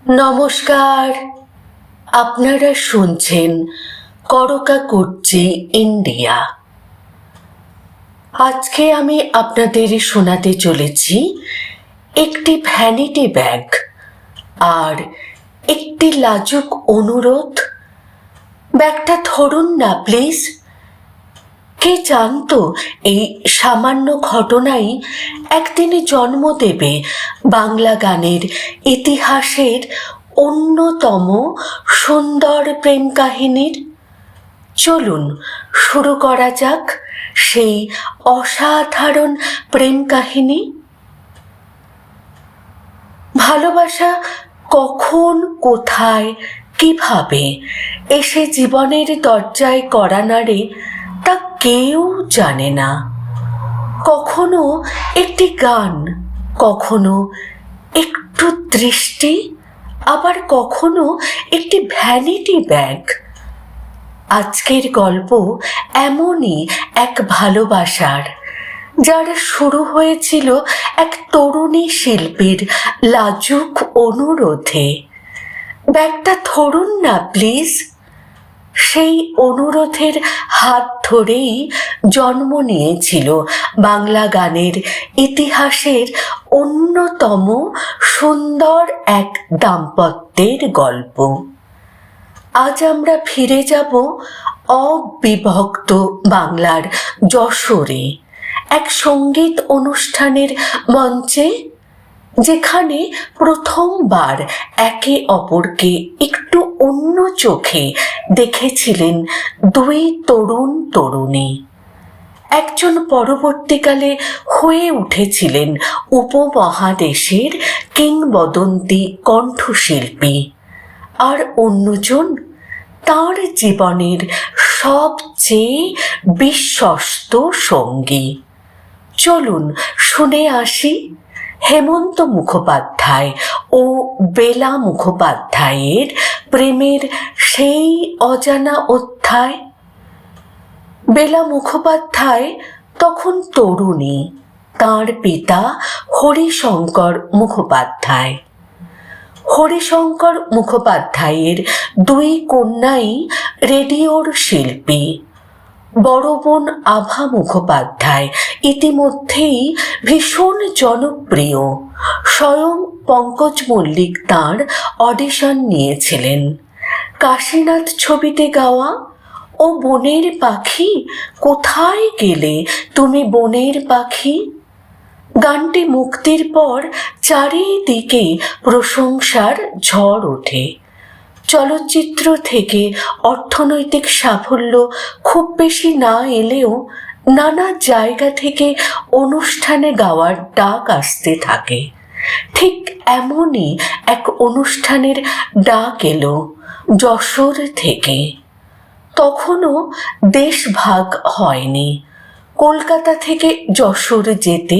নমস্কার, আপনারা শুনছেন করকাকুর্চি ইন্ডিয়া। আজকে আমি আপনাদের শোনাতে চলেছি একটি ভ্যানিটি ব্যাগ আর একটি লাজুক অনুরোধ। ব্যাগটা ধরুন না প্লিজ। কে জানতো এই সামান্য ঘটনাই একদিনে জন্ম দেবে বাংলা গানের ইতিহাসের অন্যতম সুন্দর প্রেম কাহিনীর। চলুন শুরু করা যাক সেই অসাধারণ প্রেম কাহিনী। ভালোবাসা কখন, কোথায়, কিভাবে এসে জীবনের দরজায় কড়া নাড়ে তা কেউ জানে না। কখনো একটি গান, কখনো একটু দৃষ্টি, আবার কখনো একটি ভ্যানিটি ব্যাগ। আজকের গল্প এমনই এক ভালোবাসার, যার শুরু হয়েছিল এক তরুণী শিল্পীর লাজুক অনুরোধে। ব্যাগটা ধরুন না প্লিজ। সেই অনুরোধের হাত ধরেই জন্ম নিয়েছিল বাংলা গানের ইতিহাসের অন্যতম সুন্দর এক দাম্পত্যের গল্প। আজ আমরা ফিরে যাব অবিভক্ত বাংলার যশোরে, এক সঙ্গীত অনুষ্ঠানের মঞ্চে, যেখানে প্রথমবার একে অপরকে একটু অন্য চোখে দেখেছিলেন দুই তরুণ তরুণী। একজন পরবর্তীকালে হয়ে উঠেছিলেন উপমহাদেশের কিংবদন্তি কণ্ঠশিল্পী, আর অন্যজন তাঁর জীবনের সবচেয়ে বিশ্বস্ত সঙ্গী। চলুন শুনে আসি হেমন্ত মুখোপাধ্যায় ও বেলা মুখোপাধ্যায়ের প্রেমের সেই অজানা অধ্যায়। বেলা মুখোপাধ্যায় তখন তরুণী, তাঁর পিতা হরিশঙ্কর মুখোপাধ্যায়। হরিশঙ্কর মুখোপাধ্যায়ের দুই কন্যাই রেডিওর শিল্পী। বড় বোন আভা মুখোপাধ্যায় ইতিমধ্যেই ভীষণ জনপ্রিয়। স্বয়ং পঙ্কজ মল্লিক তাঁর অডিশন নিয়েছিলেন। কাশীনাথ ছবিতে গাওয়া ও বনের পাখি, কোথায় গেলে তুমি বনের পাখি, গানটি মুক্তির পর চারিদিকে প্রশংসার ঝড় ওঠে। চলচ্চিত্র থেকে অর্থনৈতিক সাফল্য খুব বেশি না এলেও নানা জায়গা থেকে অনুষ্ঠানে গাওয়ার ডাক আসতে থাকে। ঠিক এমনই এক অনুষ্ঠানের ডাক এলো যশোর থেকে। তখনও দেশ ভাগ হয়নি। কলকাতা থেকে যশোর যেতে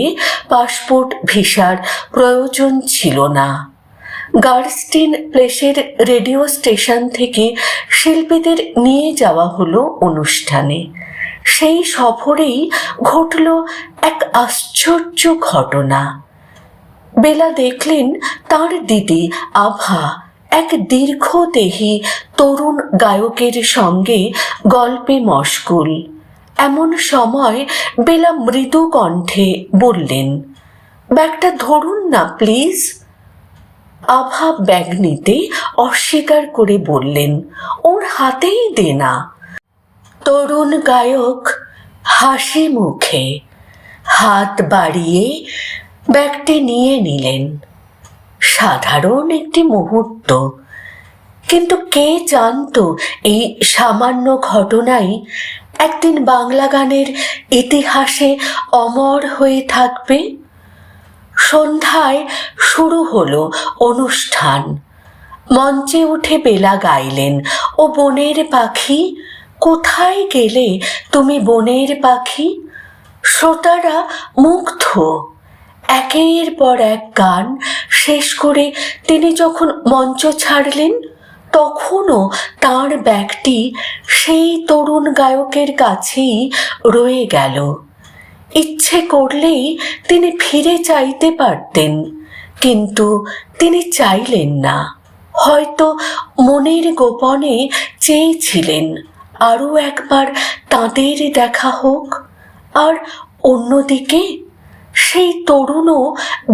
পাসপোর্ট ভিসার প্রয়োজন ছিল না। গার্স্টিন প্লেসের রেডিও স্টেশন থেকে শিল্পীদের নিয়ে যাওয়া হলো অনুষ্ঠানে। সেই সফরেই ঘটল এক আশ্চর্য ঘটনা। বেলা দেখলেন তার দিদি আভা এক দীর্ঘদেহী তরুণ গায়কের সঙ্গে গল্পে মশগুল। এমন সময় বেলা মৃদু কণ্ঠে বললেন, ব্যাগটা ধরুন না প্লিজ। আভা ব্যাগ নিতে অস্বীকার করে বললেন, ওর হাতেই দে না। তরুণ গায়ক হাসি মুখে হাত বাড়িয়ে ব্যাগটি নিয়ে নিলেন। সাধারণ একটি মুহূর্ত, কিন্তু কে জানতো এই সামান্য ঘটনাই একদিন বাংলা গানের ইতিহাসে অমর হয়ে থাকবে। সন্ধ্যায় শুরু হলো অনুষ্ঠান। মঞ্চে উঠে বেলা গাইলেন, ও বনের পাখি, কোথায় গেলে তুমি বনের পাখি। শ্রোতারা মুগ্ধ। একের পর এক গান শেষ করে তিনি যখন মঞ্চ ছাড়লেন, তখনও তাঁর ব্যাগটি সেই তরুণ গায়কের কাছেই রয়ে গেল। ইচ্ছে করলেই তিনি ফিরে চাইতে পারতেন, কিন্তু তিনি চাইলেন না। হয়তো মনের গোপনে চেয়েছিলেন আরও একবার তাঁদের দেখা হোক। আর অন্যদিকে সেই তরুণও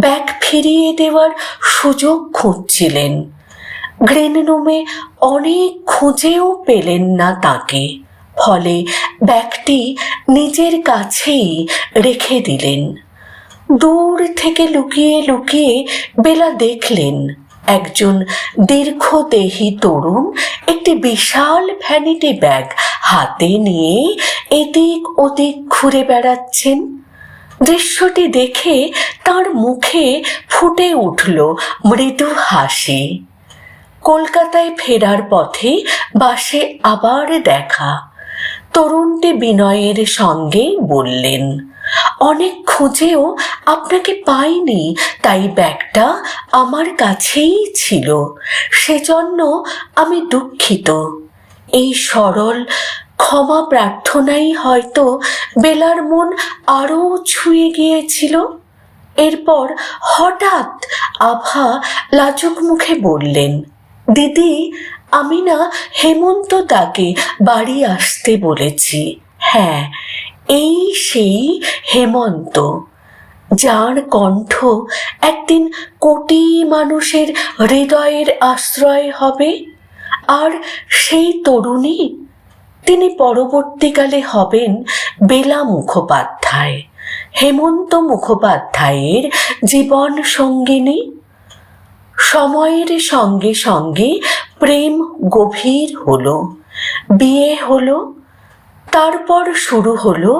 ব্যাগ ফিরিয়ে দেওয়ার সুযোগ খুঁজছিলেন। গ্রিন রুমে অনেক খুঁজেও পেলেন না তাকে, ফলে ব্যাগটি নিজের কাছেই রেখে দিলেন। দূর থেকে লুকিয়ে লুকিয়ে বেলা দেখলেন একজন দীর্ঘদেহী তরুণ একটি বিশাল ভ্যানিটি ব্যাগ হাতে নিয়ে এদিক ওদিক ঘুরে বেড়াচ্ছেন। দৃশ্যটি দেখে তার মুখে ফুটে উঠল মৃদু হাসি। কলকাতায় ফেরার পথে বাসে আবার দেখা। তরুণটি বিনয়ের সঙ্গে বললেন, অনেক খুঁজেও আপনাকে পাইনি, তাই ব্যাগটা আমার কাছেই ছিল, সেজন্য আমি দুঃখিত। এই সরল ক্ষমা প্রার্থনাই হয়তো বেলার মন আরও ছুঁয়ে গিয়েছিল। এরপর হঠাৎ আভা লাজুক মুখে বললেন, দিদি, আমি না হেমন্ত দাকে বাড়ি আসতে বলেছি। হ্যাঁ, এই সেই হেমন্ত, যার কণ্ঠ একদিন কোটি মানুষের হৃদয়ের আশ্রয় হবে। আর সেই তরুণী, তিনি পরবর্তীকালে হবেন বেলা মুখোপাধ্যায়, হেমন্ত মুখোপাধ্যায়ের জীবন সঙ্গিনী। সময়ের সঙ্গে সঙ্গে প্রেম গভীর হলো, বিয়ে হলো, তারপর শুরু হলো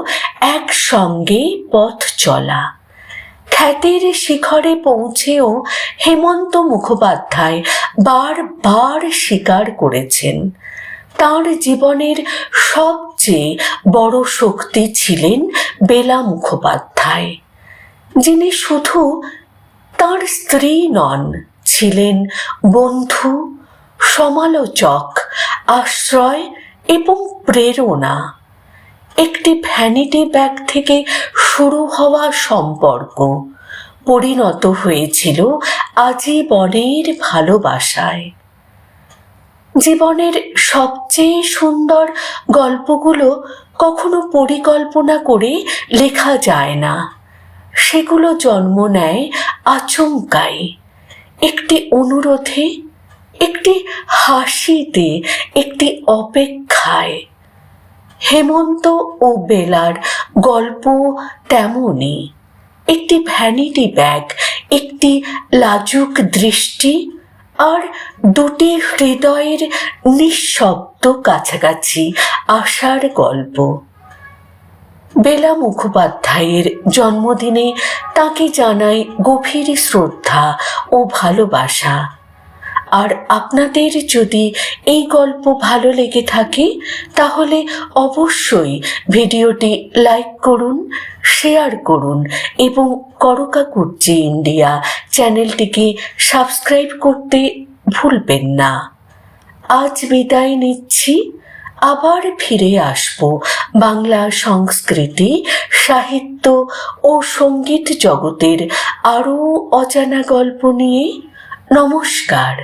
একসঙ্গে পথ চলা। খ্যাতির শিখরে পৌঁছেও হেমন্ত মুখোপাধ্যায় বারবার স্বীকার করেছেন তাঁর জীবনের সবচেয়ে বড় শক্তি ছিলেন বেলা মুখোপাধ্যায়, যিনি শুধু তাঁর স্ত্রী নন, ছিলেন বন্ধু, সমালোচক, আশ্রয় এবং প্রেরণা। একটি ভ্যানিটি ব্যাগ থেকে শুরু হওয়া সম্পর্ক পরিণত হয়েছিল আজীবনের ভালোবাসায়। জীবনের সবচেয়ে সুন্দর গল্পগুলো কখনো পরিকল্পনা করে লেখা যায় না, সেগুলো জন্ম নেয় আচমকাই, একটি অনুরোধে, একটি হাসিতে, একটি অপেক্ষায়। হেমন্ত ও বেলার গল্প তেমনই, একটি ভ্যানিটি ব্যাগ, একটি লাজুক দৃষ্টি, আর দুটি হৃদয়ের নিঃশব্দ কাছাকাছি আসার গল্প। বেলা মুখোপাধ্যায়ের জন্মদিনে তাকে জানাই গভীর শ্রদ্ধা ও ভালোবাসা। আর আপনাদের যদি এই গল্প ভালো লেগে থাকে তাহলে অবশ্যই ভিডিওটি লাইক করুন, শেয়ার করুন এবং করকাকুর্চি ইন্ডিয়া চ্যানেলটিকে সাবস্ক্রাইব করতে ভুলবেন না। আজ বিদায় নিচ্ছি, আবার ফিরে আসব বাংলা সংস্কৃতি, সাহিত্য ও সঙ্গীত জগতের আরও অজানা গল্প নিয়ে। নমস্কার।